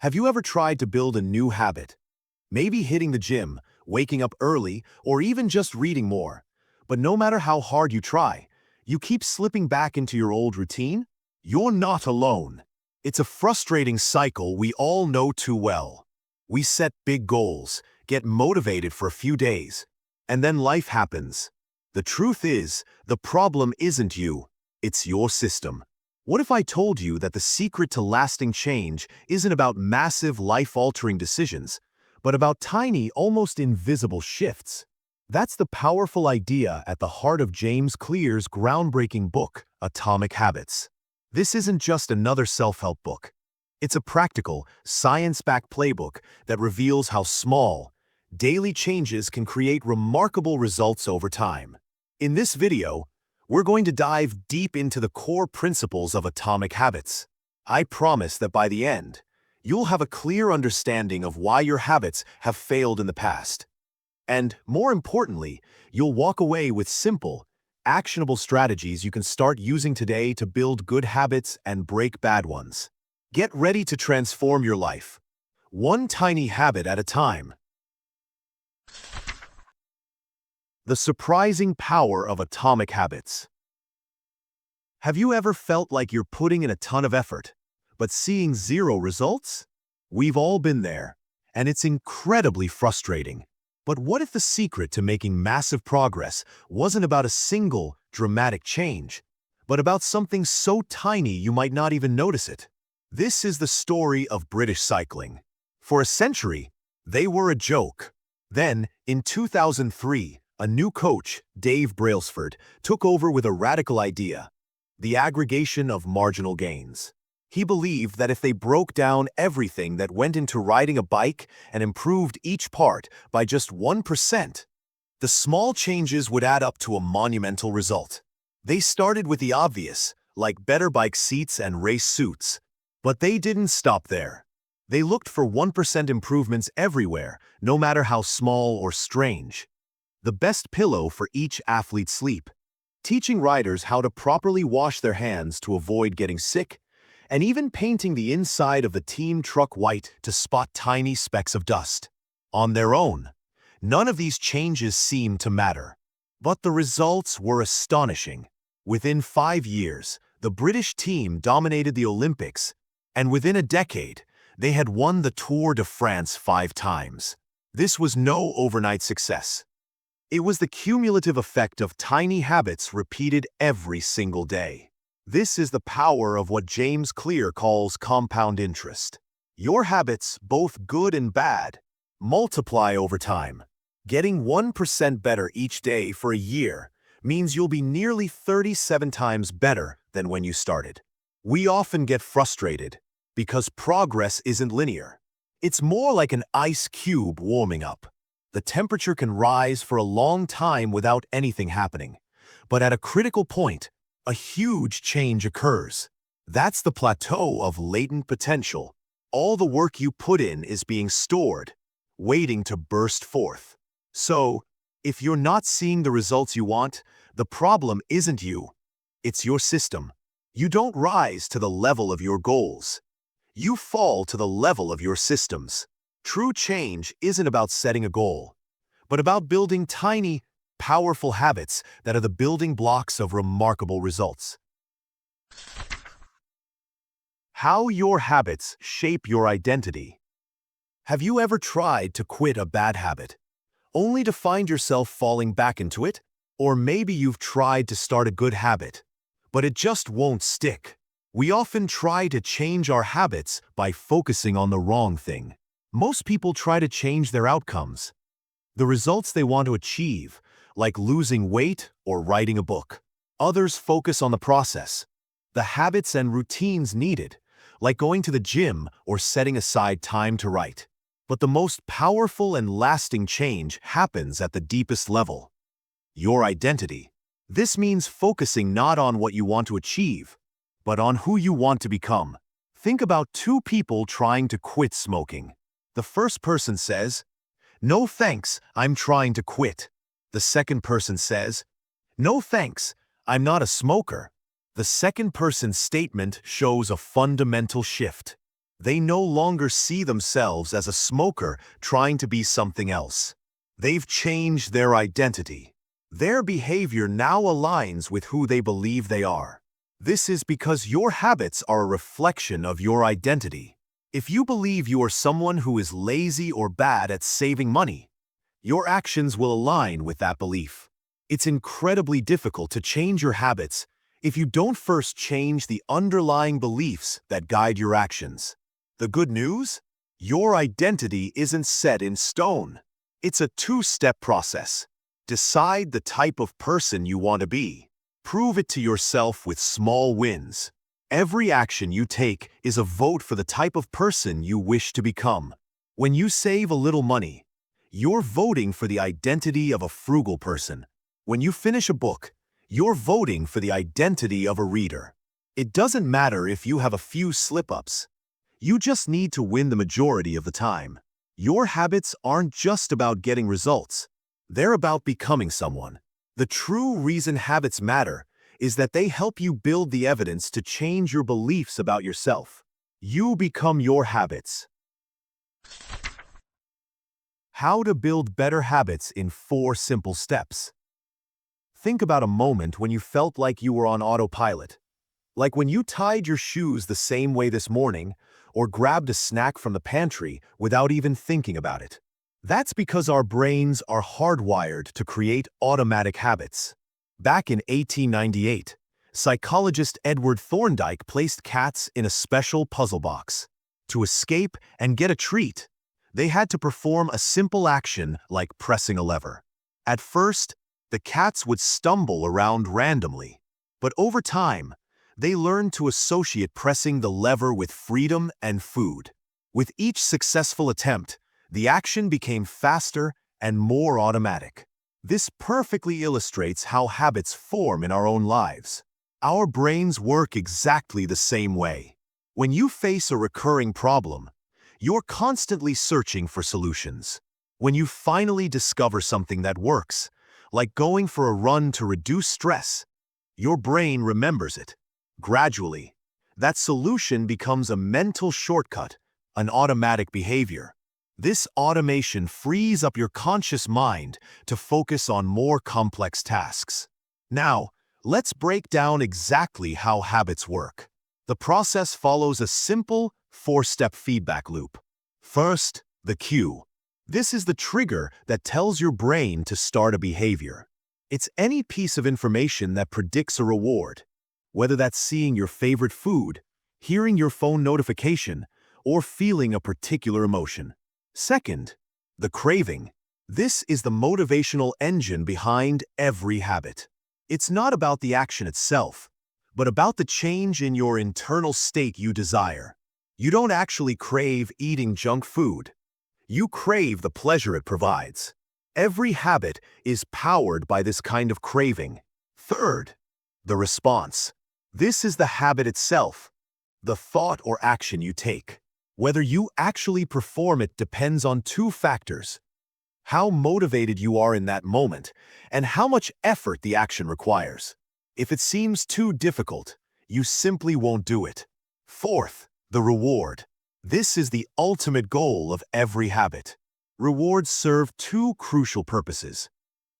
Have you ever tried to build a new habit? Maybe hitting the gym, waking up early, or even just reading more. But no matter how hard you try, you keep slipping back into your old routine? You're not alone. It's a frustrating cycle we all know too well. We set big goals, get motivated for a few days, and then life happens. The truth is, the problem isn't you, it's your system. What if I told you that the secret to lasting change isn't about massive life-altering decisions, but about tiny, almost invisible shifts? That's the powerful idea at the heart of James Clear's groundbreaking book, Atomic Habits. This isn't just another self-help book. It's a practical, science-backed playbook that reveals how small, daily changes can create remarkable results over time. In this video, we're going to dive deep into the core principles of atomic habits. I promise that by the end, you'll have a clear understanding of why your habits have failed in the past. And more importantly, you'll walk away with simple, actionable strategies you can start using today to build good habits and break bad ones. Get ready to transform your life, one tiny habit at a time. The surprising power of atomic habits. Have you ever felt like you're putting in a ton of effort, but seeing zero results? We've all been there, and it's incredibly frustrating. But what if the secret to making massive progress wasn't about a single, dramatic change, but about something so tiny you might not even notice it? This is the story of British cycling. For a century, they were a joke. Then, in 2003, a new coach, Dave Brailsford, took over with a radical idea: the aggregation of marginal gains. He believed that if they broke down everything that went into riding a bike and improved each part by just 1%, the small changes would add up to a monumental result. They started with the obvious, like better bike seats and race suits. But they didn't stop there. They looked for 1% improvements everywhere, no matter how small or strange. The best pillow for each athlete's sleep, teaching riders how to properly wash their hands to avoid getting sick, and even painting the inside of the team truck white to spot tiny specks of dust. On their own, none of these changes seemed to matter. But the results were astonishing. Within 5 years, the British team dominated the Olympics, and within a decade, they had won the Tour de France 5 times. This was no overnight success. It was the cumulative effect of tiny habits repeated every single day. This is the power of what James Clear calls compound interest. Your habits, both good and bad, multiply over time. Getting 1% better each day for a year means you'll be nearly 37 times better than when you started. We often get frustrated because progress isn't linear. It's more like an ice cube warming up. The temperature can rise for a long time without anything happening. But at a critical point, a huge change occurs. That's the plateau of latent potential. All the work you put in is being stored, waiting to burst forth. So, if you're not seeing the results you want, the problem isn't you. It's your system. You don't rise to the level of your goals. You fall to the level of your systems. True change isn't about setting a goal, but about building tiny, powerful habits that are the building blocks of remarkable results. How your habits shape your identity. Have you ever tried to quit a bad habit, only to find yourself falling back into it? Or maybe you've tried to start a good habit, but it just won't stick. We often try to change our habits by focusing on the wrong thing. Most people try to change their outcomes, the results they want to achieve, like losing weight or writing a book. Others focus on the process, the habits and routines needed, like going to the gym or setting aside time to write. But the most powerful and lasting change happens at the deepest level: your identity. This means focusing not on what you want to achieve, but on who you want to become. Think about 2 people trying to quit smoking. The first person says, "No thanks, I'm trying to quit." The second person says, "No thanks, I'm not a smoker." The second person's statement shows a fundamental shift. They no longer see themselves as a smoker trying to be something else. They've changed their identity. Their behavior now aligns with who they believe they are. This is because your habits are a reflection of your identity. If you believe you are someone who is lazy or bad at saving money, your actions will align with that belief. It's incredibly difficult to change your habits if you don't first change the underlying beliefs that guide your actions. The good news? Your identity isn't set in stone. It's a two-step process. Decide the type of person you want to be. Prove it to yourself with small wins. Every action you take is a vote for the type of person you wish to become. When you save a little money, you're voting for the identity of a frugal person. When you finish a book, you're voting for the identity of a reader. It doesn't matter if you have a few slip-ups. You just need to win the majority of the time. Your habits aren't just about getting results. They're about becoming someone. The true reason habits matter is that they help you build the evidence to change your beliefs about yourself. You become your habits. How to build better habits in 4 simple steps. Think about a moment when you felt like you were on autopilot. Like when you tied your shoes the same way this morning, or grabbed a snack from the pantry without even thinking about it. That's because our brains are hardwired to create automatic habits. Back in 1898, psychologist Edward Thorndike placed cats in a special puzzle box. To escape and get a treat, they had to perform a simple action like pressing a lever. At first, the cats would stumble around randomly, but over time, they learned to associate pressing the lever with freedom and food. With each successful attempt, the action became faster and more automatic. This perfectly illustrates how habits form in our own lives. Our brains work exactly the same way. When you face a recurring problem, you're constantly searching for solutions. When you finally discover something that works, like going for a run to reduce stress, your brain remembers it. Gradually, that solution becomes a mental shortcut, an automatic behavior. This automation frees up your conscious mind to focus on more complex tasks. Now, let's break down exactly how habits work. The process follows a simple 4-step feedback loop. First, the cue. This is the trigger that tells your brain to start a behavior. It's any piece of information that predicts a reward, whether that's seeing your favorite food, hearing your phone notification, or feeling a particular emotion. Second, the craving. This is the motivational engine behind every habit. It's not about the action itself, but about the change in your internal state you desire. You don't actually crave eating junk food. You crave the pleasure it provides. Every habit is powered by this kind of craving. Third, the response. This is the habit itself, the thought or action you take. Whether you actually perform it depends on 2 factors: how motivated you are in that moment, and how much effort the action requires. If it seems too difficult, you simply won't do it. Fourth, the reward. This is the ultimate goal of every habit. Rewards serve 2 crucial purposes.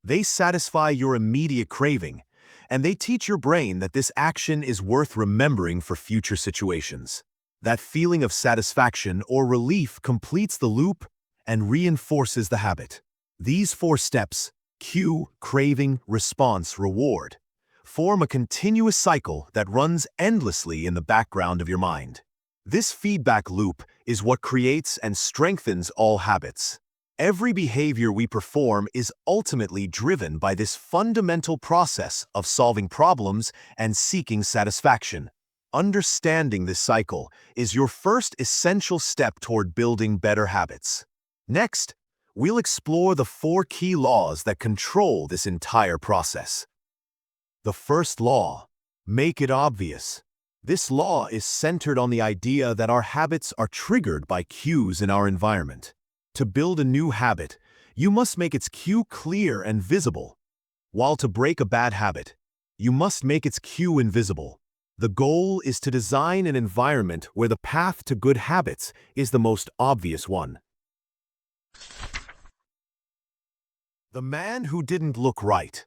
They satisfy your immediate craving, and they teach your brain that this action is worth remembering for future situations. That feeling of satisfaction or relief completes the loop and reinforces the habit. These 4 steps, cue, craving, response, reward, form a continuous cycle that runs endlessly in the background of your mind. This feedback loop is what creates and strengthens all habits. Every behavior we perform is ultimately driven by this fundamental process of solving problems and seeking satisfaction. Understanding this cycle is your first essential step toward building better habits. Next, we'll explore the 4 key laws that control this entire process. The first law: make it obvious. This law is centered on the idea that our habits are triggered by cues in our environment. To build a new habit, you must make its cue clear and visible, while to break a bad habit, you must make its cue invisible. The goal is to design an environment where the path to good habits is the most obvious one. The man who didn't look right.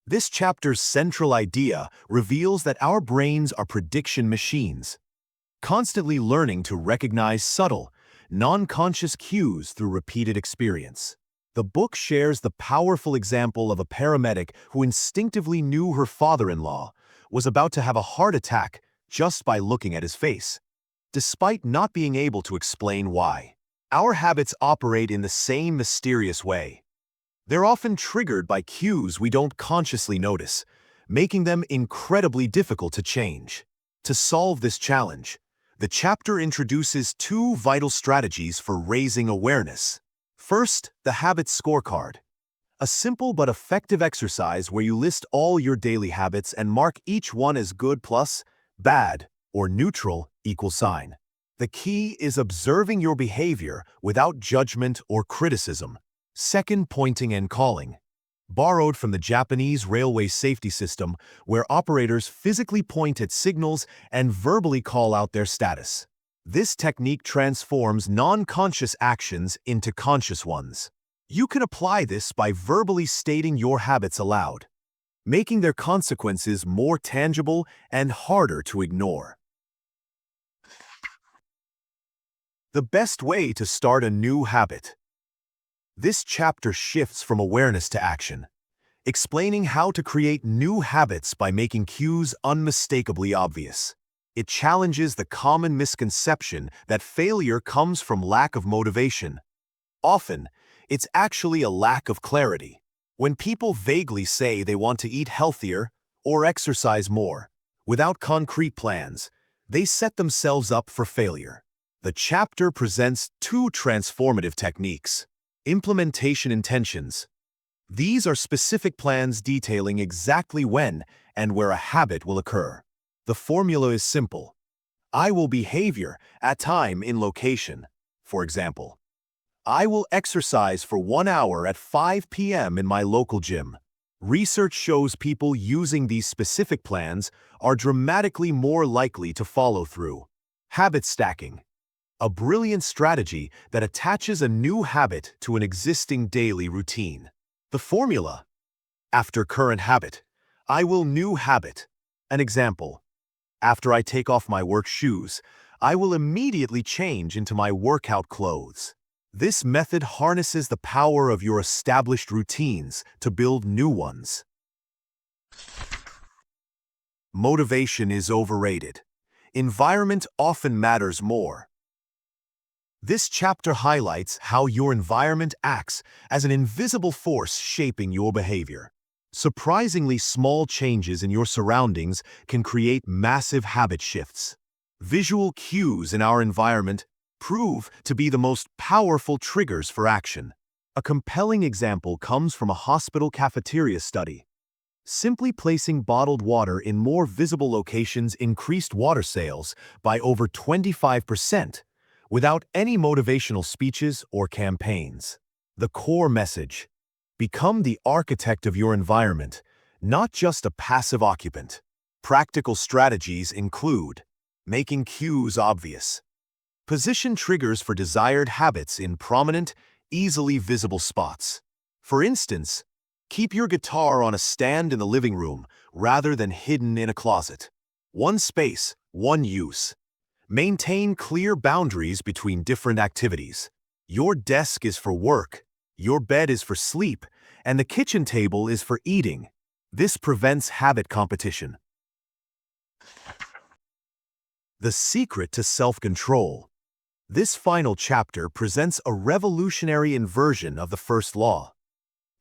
This chapter's central idea reveals that our brains are prediction machines, constantly learning to recognize subtle, non-conscious cues through repeated experience. The book shares the powerful example of a paramedic who instinctively knew her father-in-law was about to have a heart attack just by looking at his face, despite not being able to explain why. Our habits operate in the same mysterious way. They're often triggered by cues we don't consciously notice, making them incredibly difficult to change. To solve this challenge, the chapter introduces two vital strategies for raising awareness. First, the habit scorecard. A simple but effective exercise where you list all your daily habits and mark each one as good plus, bad, or neutral equal sign. The key is observing your behavior without judgment or criticism. Second, pointing and calling. Borrowed from the Japanese railway safety system, where operators physically point at signals and verbally call out their status. This technique transforms non-conscious actions into conscious ones. You can apply this by verbally stating your habits aloud, making their consequences more tangible and harder to ignore. The best way to start a new habit. This chapter shifts from awareness to action, explaining how to create new habits by making cues unmistakably obvious. It challenges the common misconception that failure comes from lack of motivation. Often, it's actually a lack of clarity. When people vaguely say they want to eat healthier or exercise more, without concrete plans, they set themselves up for failure. The chapter presents two transformative techniques. Implementation intentions. These are specific plans detailing exactly when and where a habit will occur. The formula is simple. I will behavior at time in location. For example, I will exercise for 1 hour at 5 p.m. in my local gym. Research shows people using these specific plans are dramatically more likely to follow through. Habit stacking. A brilliant strategy that attaches a new habit to an existing daily routine. The formula. After current habit, I will new habit. An example. After I take off my work shoes, I will immediately change into my workout clothes. This method harnesses the power of your established routines to build new ones. Motivation is overrated. Environment often matters more. This chapter highlights how your environment acts as an invisible force shaping your behavior. Surprisingly small changes in your surroundings can create massive habit shifts. Visual cues in our environment prove to be the most powerful triggers for action. A compelling example comes from a hospital cafeteria study. Simply placing bottled water in more visible locations increased water sales by over 25%, without any motivational speeches or campaigns. The core message: become the architect of your environment, not just a passive occupant. Practical strategies include making cues obvious. Position triggers for desired habits in prominent, easily visible spots. For instance, keep your guitar on a stand in the living room rather than hidden in a closet. One space, one use. Maintain clear boundaries between different activities. Your desk is for work, your bed is for sleep, and the kitchen table is for eating. This prevents habit competition. The secret to self-control. This final chapter presents a revolutionary inversion of the first law.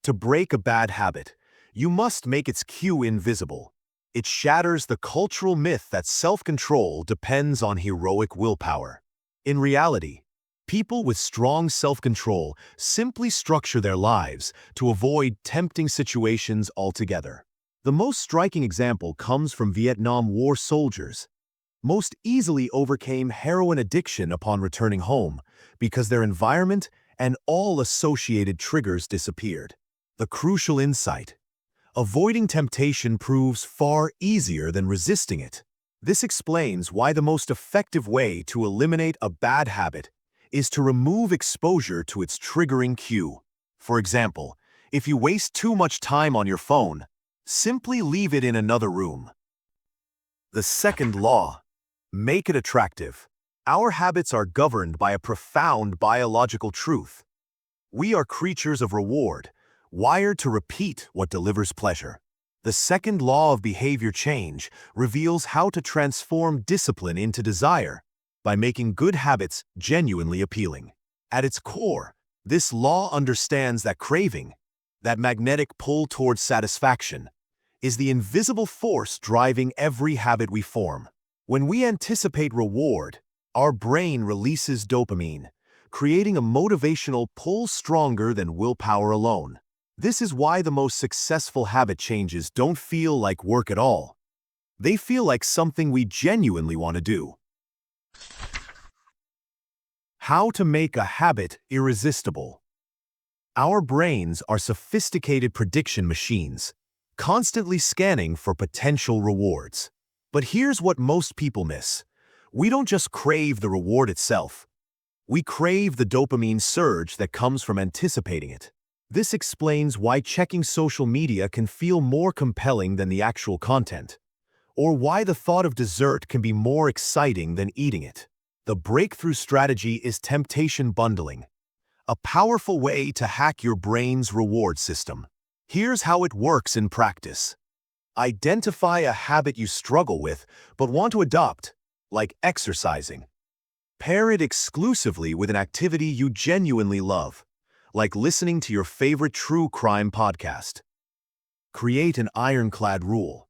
To break a bad habit, you must make its cue invisible. It shatters the cultural myth that self-control depends on heroic willpower. In reality, people with strong self-control simply structure their lives to avoid tempting situations altogether. The most striking example comes from Vietnam War soldiers. Most easily overcame heroin addiction upon returning home because their environment and all associated triggers disappeared. The crucial insight: avoiding temptation proves far easier than resisting it. This explains why the most effective way to eliminate a bad habit is to remove exposure to its triggering cue. For example, if you waste too much time on your phone, simply leave it in another room. The second law: make it attractive. Our habits are governed by a profound biological truth. We are creatures of reward, wired to repeat what delivers pleasure. The second law of behavior change reveals how to transform discipline into desire by making good habits genuinely appealing. At its core, this law understands that craving, that magnetic pull towards satisfaction, is the invisible force driving every habit we form. When we anticipate reward, our brain releases dopamine, creating a motivational pull stronger than willpower alone. This is why the most successful habit changes don't feel like work at all. They feel like something we genuinely want to do. How to make a habit irresistible. Our brains are sophisticated prediction machines, constantly scanning for potential rewards. But here's what most people miss. We don't just crave the reward itself. We crave the dopamine surge that comes from anticipating it. This explains why checking social media can feel more compelling than the actual content, or why the thought of dessert can be more exciting than eating it. The breakthrough strategy is temptation bundling, a powerful way to hack your brain's reward system. Here's how it works in practice. Identify a habit you struggle with but want to adopt, like exercising. Pair it exclusively with an activity you genuinely love, like listening to your favorite true crime podcast. Create an ironclad rule.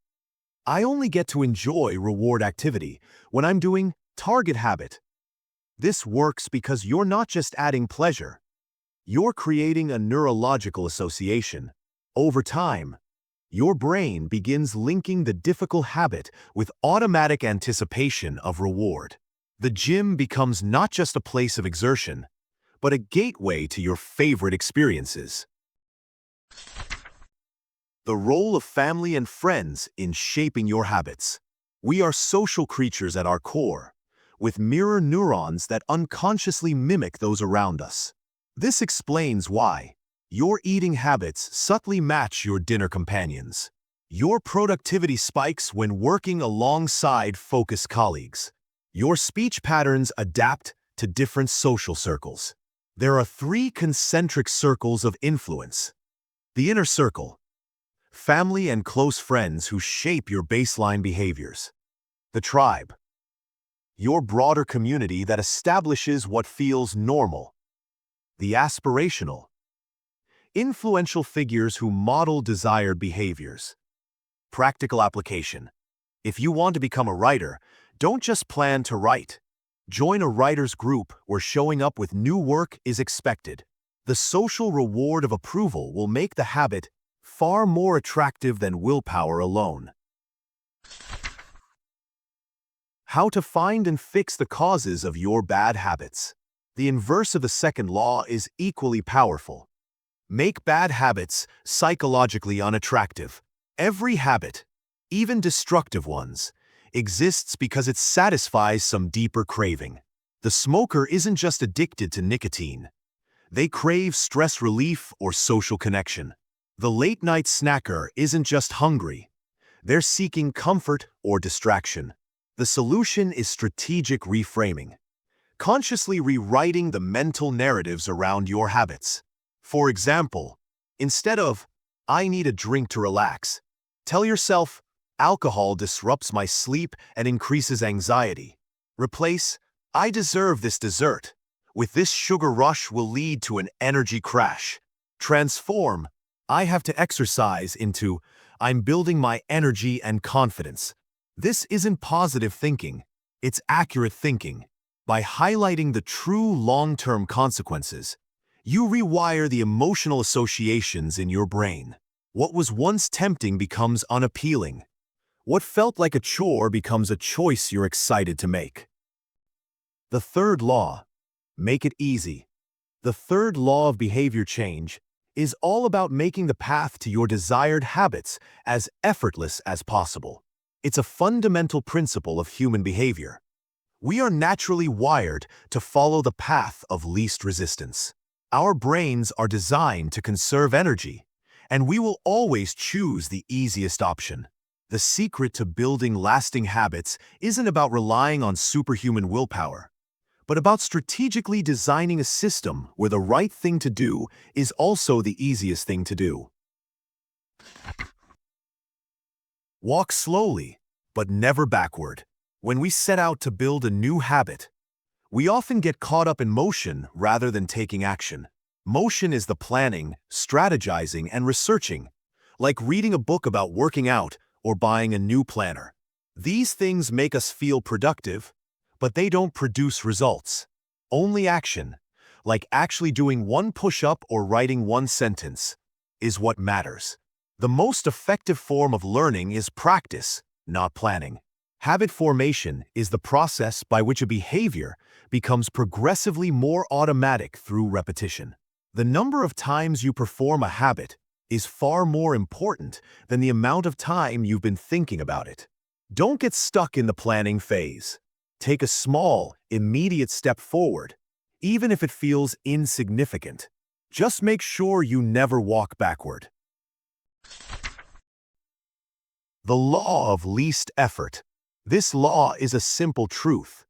I only get to enjoy reward activity when I'm doing target habit. This works because you're not just adding pleasure. You're creating a neurological association. Over time, your brain begins linking the difficult habit with automatic anticipation of reward. The gym becomes not just a place of exertion, but a gateway to your favorite experiences. The role of family and friends in shaping your habits. We are social creatures at our core, with mirror neurons that unconsciously mimic those around us. This explains why your eating habits subtly match your dinner companions. Your productivity spikes when working alongside focused colleagues. Your speech patterns adapt to different social circles. There are 3 concentric circles of influence. The inner circle, family and close friends who shape your baseline behaviors. The tribe, your broader community that establishes what feels normal. The aspirational, influential figures who model desired behaviors. Practical application. If you want to become a writer, don't just plan to write. Join a writer's group where showing up with new work is expected. The social reward of approval will make the habit far more attractive than willpower alone. How to find and fix the causes of your bad habits. The inverse of the second law is equally powerful. Make bad habits psychologically unattractive. Every habit, even destructive ones, exists because it satisfies some deeper craving. The smoker isn't just addicted to nicotine. They crave stress relief or social connection. The late-night snacker isn't just hungry. They're seeking comfort or distraction. The solution is strategic reframing, consciously rewriting the mental narratives around your habits. For example, instead of, "I need a drink to relax," tell yourself, "Alcohol disrupts my sleep and increases anxiety." Replace, "I deserve this dessert," with "This sugar rush will lead to an energy crash." Transform, "I have to exercise," into, "I'm building my energy and confidence." This isn't positive thinking, it's accurate thinking. By highlighting the true long-term consequences, you rewire the emotional associations in your brain. What was once tempting becomes unappealing. What felt like a chore becomes a choice you're excited to make. The third law, make it easy. The third law of behavior change is all about making the path to your desired habits as effortless as possible. It's a fundamental principle of human behavior. We are naturally wired to follow the path of least resistance. Our brains are designed to conserve energy, and we will always choose the easiest option. The secret to building lasting habits isn't about relying on superhuman willpower, but about strategically designing a system where the right thing to do is also the easiest thing to do. Walk slowly, but never backward. When we set out to build a new habit, we often get caught up in motion rather than taking action. Motion is the planning, strategizing, and researching, like reading a book about working out or buying a new planner. These things make us feel productive, but they don't produce results. Only action, like actually doing one push-up or writing one sentence, is what matters. The most effective form of learning is practice, not planning. Habit formation is the process by which a behavior becomes progressively more automatic through repetition. The number of times you perform a habit is far more important than the amount of time you've been thinking about it. Don't get stuck in the planning phase. Take a small, immediate step forward, even if it feels insignificant. Just make sure you never walk backward. The law of least effort. This law is a simple truth.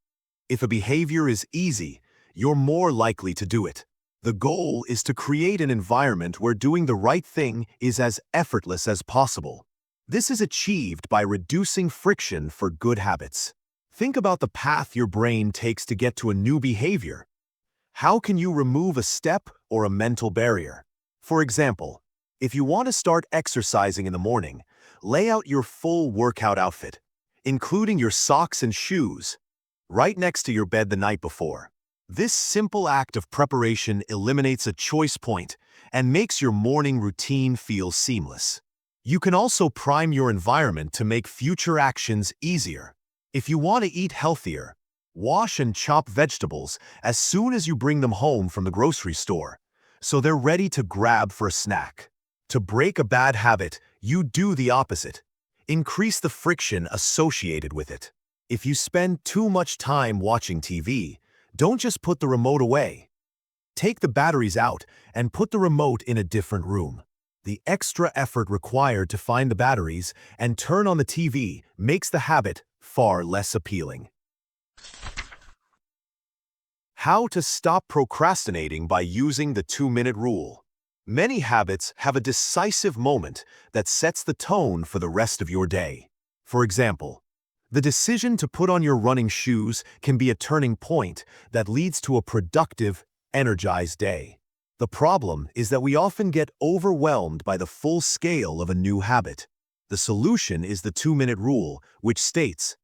If a behavior is easy, you're more likely to do it. The goal is to create an environment where doing the right thing is as effortless as possible. This is achieved by reducing friction for good habits. Think about the path your brain takes to get to a new behavior. How can you remove a step or a mental barrier? For example, if you want to start exercising in the morning, lay out your full workout outfit, including your socks and shoes, right next to your bed the night before. This simple act of preparation eliminates a choice point and makes your morning routine feel seamless. You can also prime your environment to make future actions easier. If you want to eat healthier, wash and chop vegetables as soon as you bring them home from the grocery store, so they're ready to grab for a snack. To break a bad habit, you do the opposite. Increase the friction associated with it. If you spend too much time watching TV, don't just put the remote away. Take the batteries out and put the remote in a different room. The extra effort required to find the batteries and turn on the TV makes the habit far less appealing. How to stop procrastinating by using the 2-minute rule. Many habits have a decisive moment that sets the tone for the rest of your day. For example, the decision to put on your running shoes can be a turning point that leads to a productive, energized day. The problem is that we often get overwhelmed by the full scale of a new habit. The solution is the 2-minute rule, which states,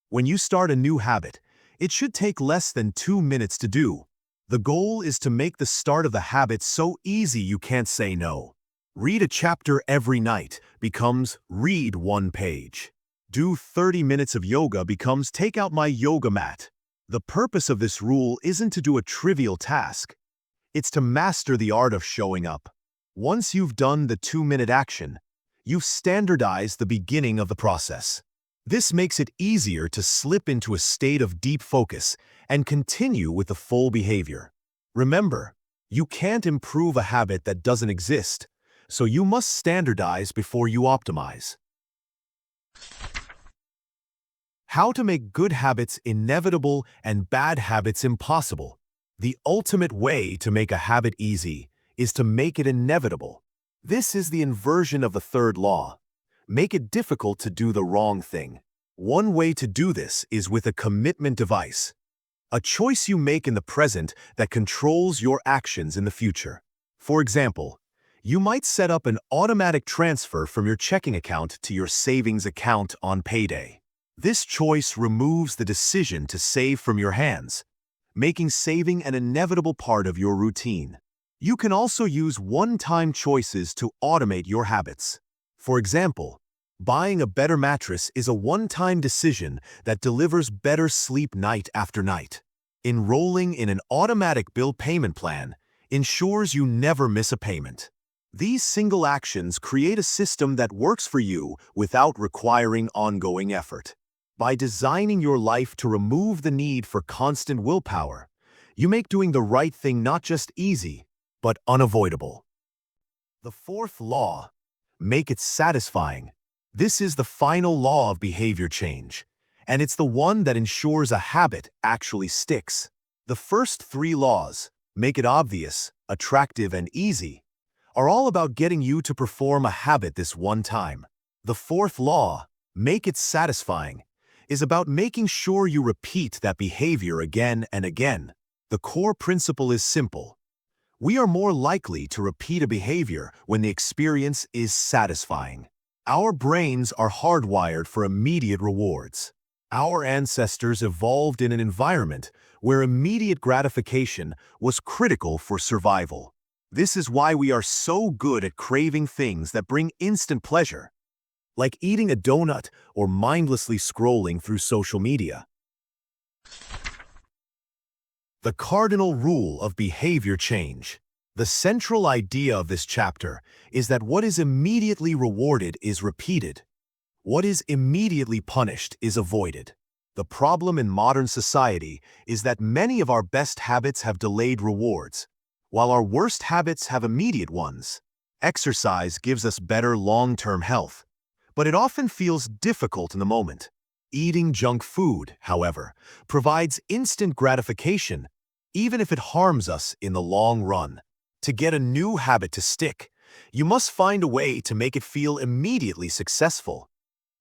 when you start a new habit, it should take less than 2 minutes to do. The goal is to make the start of the habit so easy you can't say no. Read a chapter every night becomes read 1 page. Do 30 minutes of yoga becomes take out my yoga mat. The purpose of this rule isn't to do a trivial task. It's to master the art of showing up. Once you've done the 2-minute action, you've standardized the beginning of the process. This makes it easier to slip into a state of deep focus and continue with the full behavior. Remember, you can't improve a habit that doesn't exist, so you must standardize before you optimize. How to make good habits inevitable and bad habits impossible. The ultimate way to make a habit easy is to make it inevitable. This is the inversion of the third law. Make it difficult to do the wrong thing. One way to do this is with a commitment device, a choice you make in the present that controls your actions in the future. For example, you might set up an automatic transfer from your checking account to your savings account on payday. This choice removes the decision to save from your hands, making saving an inevitable part of your routine. You can also use one-time choices to automate your habits. For example, buying a better mattress is a one-time decision that delivers better sleep night after night. Enrolling in an automatic bill payment plan ensures you never miss a payment. These single actions create a system that works for you without requiring ongoing effort. By designing your life to remove the need for constant willpower, you make doing the right thing not just easy, but unavoidable. The fourth law, make it satisfying. This is the final law of behavior change, and it's the one that ensures a habit actually sticks. The first three laws, make it obvious, attractive, and easy, are all about getting you to perform a habit this one time. The fourth law, make it satisfying, is about making sure you repeat that behavior again and again. The core principle is simple. We are more likely to repeat a behavior when the experience is satisfying. Our brains are hardwired for immediate rewards. Our ancestors evolved in an environment where immediate gratification was critical for survival. This is why we are so good at craving things that bring instant pleasure, like eating a donut or mindlessly scrolling through social media. The cardinal rule of behavior change. The central idea of this chapter is that what is immediately rewarded is repeated. What is immediately punished is avoided. The problem in modern society is that many of our best habits have delayed rewards, while our worst habits have immediate ones. Exercise gives us better long-term health, but it often feels difficult in the moment. Eating junk food, however, provides instant gratification, even if it harms us in the long run. To get a new habit to stick, you must find a way to make it feel immediately successful,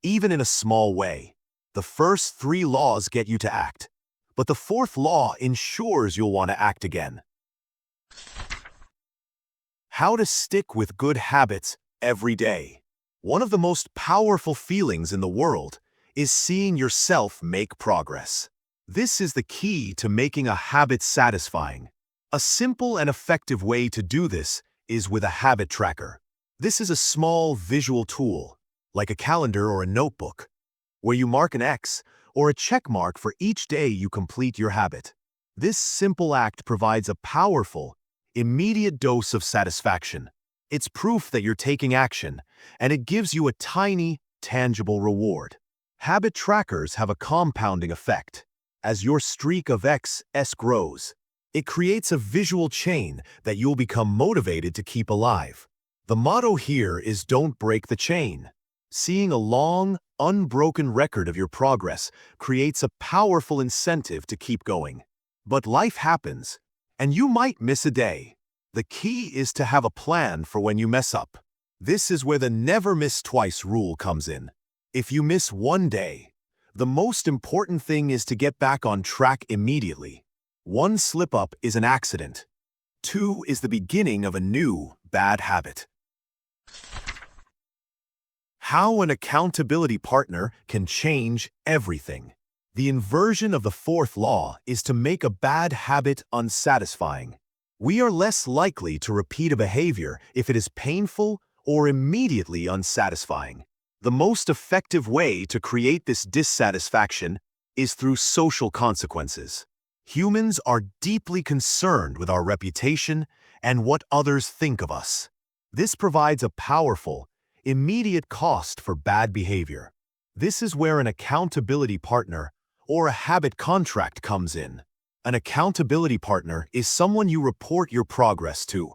even in a small way. The first three laws get you to act, but the fourth law ensures you'll want to act again. How to stick with good habits every day. One of the most powerful feelings in the world is seeing yourself make progress. This is the key to making a habit satisfying. A simple and effective way to do this is with a habit tracker. This is a small visual tool, like a calendar or a notebook, where you mark an X or a check mark for each day you complete your habit. This simple act provides a powerful, immediate dose of satisfaction. It's proof that you're taking action, and it gives you a tiny, tangible reward. Habit trackers have a compounding effect. As your streak of XS grows, it creates a visual chain that you'll become motivated to keep alive. The motto here is don't break the chain. Seeing a long, unbroken record of your progress creates a powerful incentive to keep going. But life happens, and you might miss a day. The key is to have a plan for when you mess up. This is where the never miss twice rule comes in. If you miss one day, the most important thing is to get back on track immediately. One slip-up is an accident. Two is the beginning of a new bad habit. How an accountability partner can change everything. The inversion of the fourth law is to make a bad habit unsatisfying. We are less likely to repeat a behavior if it is painful or immediately unsatisfying. The most effective way to create this dissatisfaction is through social consequences. Humans are deeply concerned with our reputation and what others think of us. This provides a powerful, immediate cost for bad behavior. This is where an accountability partner or a habit contract comes in. An accountability partner is someone you report your progress to.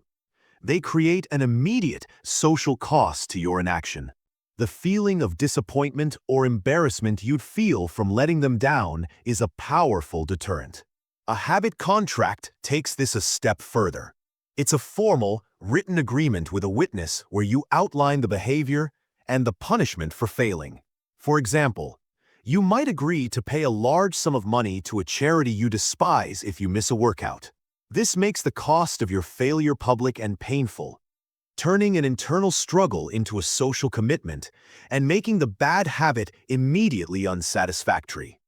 They create an immediate social cost to your inaction. The feeling of disappointment or embarrassment you'd feel from letting them down is a powerful deterrent. A habit contract takes this a step further. It's a formal, written agreement with a witness where you outline the behavior and the punishment for failing. For example, you might agree to pay a large sum of money to a charity you despise if you miss a workout. This makes the cost of your failure public and painful, turning an internal struggle into a social commitment and making the bad habit immediately unsatisfactory.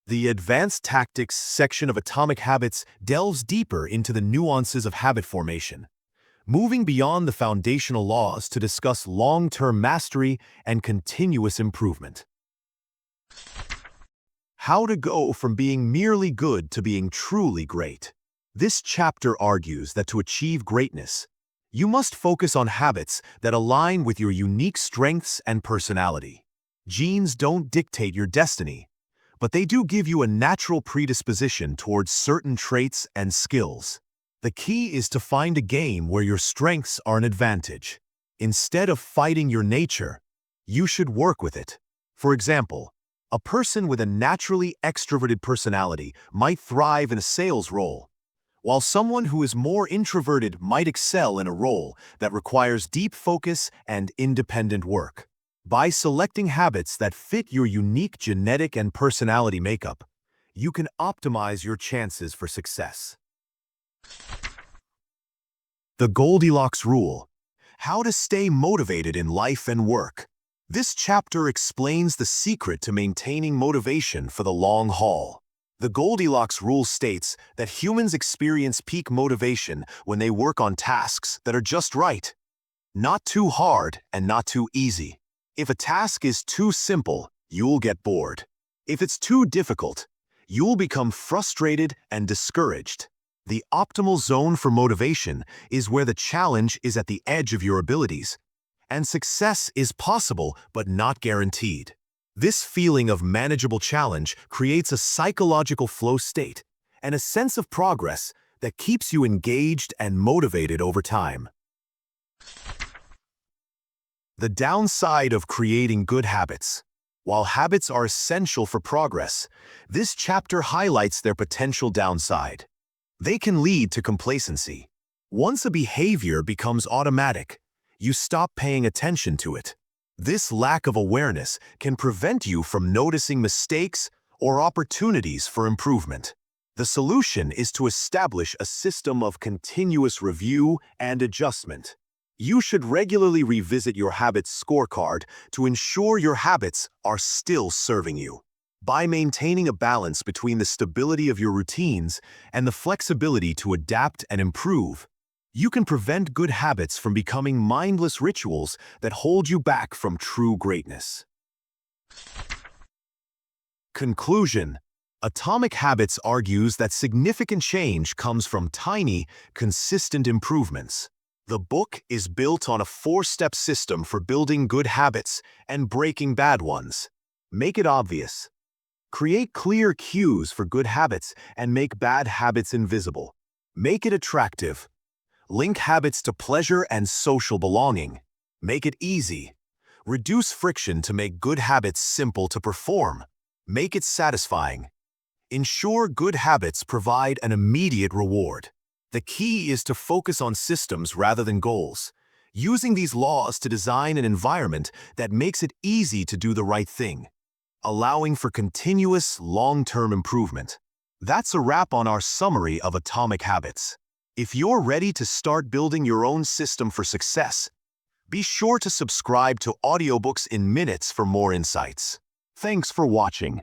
The Advanced Tactics section of Atomic Habits delves deeper into the nuances of habit formation, moving beyond the foundational laws to discuss long-term mastery and continuous improvement. How to go from being merely good to being truly great. This chapter argues that to achieve greatness, You must focus on habits that align with your unique strengths and personality. Genes don't dictate your destiny, but they do give you a natural predisposition towards certain traits and skills. The key is to find a game where your strengths are an advantage. Instead of fighting your nature, you should work with it. For example, a person with a naturally extroverted personality might thrive in a sales role, while someone who is more introverted might excel in a role that requires deep focus and independent work. By selecting habits that fit your unique genetic and personality makeup, you can optimize your chances for success. The Goldilocks Rule: How to stay motivated in life and work. This chapter explains the secret to maintaining motivation for the long haul. The Goldilocks Rule states that humans experience peak motivation when they work on tasks that are just right. Not too hard and not too easy. If a task is too simple, you'll get bored. If it's too difficult, you'll become frustrated and discouraged. The optimal zone for motivation is where the challenge is at the edge of your abilities, and success is possible but not guaranteed. This feeling of manageable challenge creates a psychological flow state and a sense of progress that keeps you engaged and motivated over time. The downside of creating good habits. While habits are essential for progress, this chapter highlights their potential downside. They can lead to complacency. Once a behavior becomes automatic, you stop paying attention to it. This lack of awareness can prevent you from noticing mistakes or opportunities for improvement. The solution is to establish a system of continuous review and adjustment. You should regularly revisit your habits scorecard to ensure your habits are still serving you. By maintaining a balance between the stability of your routines and the flexibility to adapt and improve, you can prevent good habits from becoming mindless rituals that hold you back from true greatness. Conclusion: Atomic Habits argues that significant change comes from tiny, consistent improvements. The book is built on a 4-step system for building good habits and breaking bad ones. Make it obvious. Create clear cues for good habits and make bad habits invisible. Make it attractive. Link habits to pleasure and social belonging. Make it easy. Reduce friction to make good habits simple to perform. Make it satisfying. Ensure good habits provide an immediate reward. The key is to focus on systems rather than goals, using these laws to design an environment that makes it easy to do the right thing, allowing for continuous, long-term improvement. That's a wrap on our summary of Atomic Habits. If you're ready to start building your own system for success, be sure to subscribe to Audiobooks in Minutes for more insights. Thanks for watching.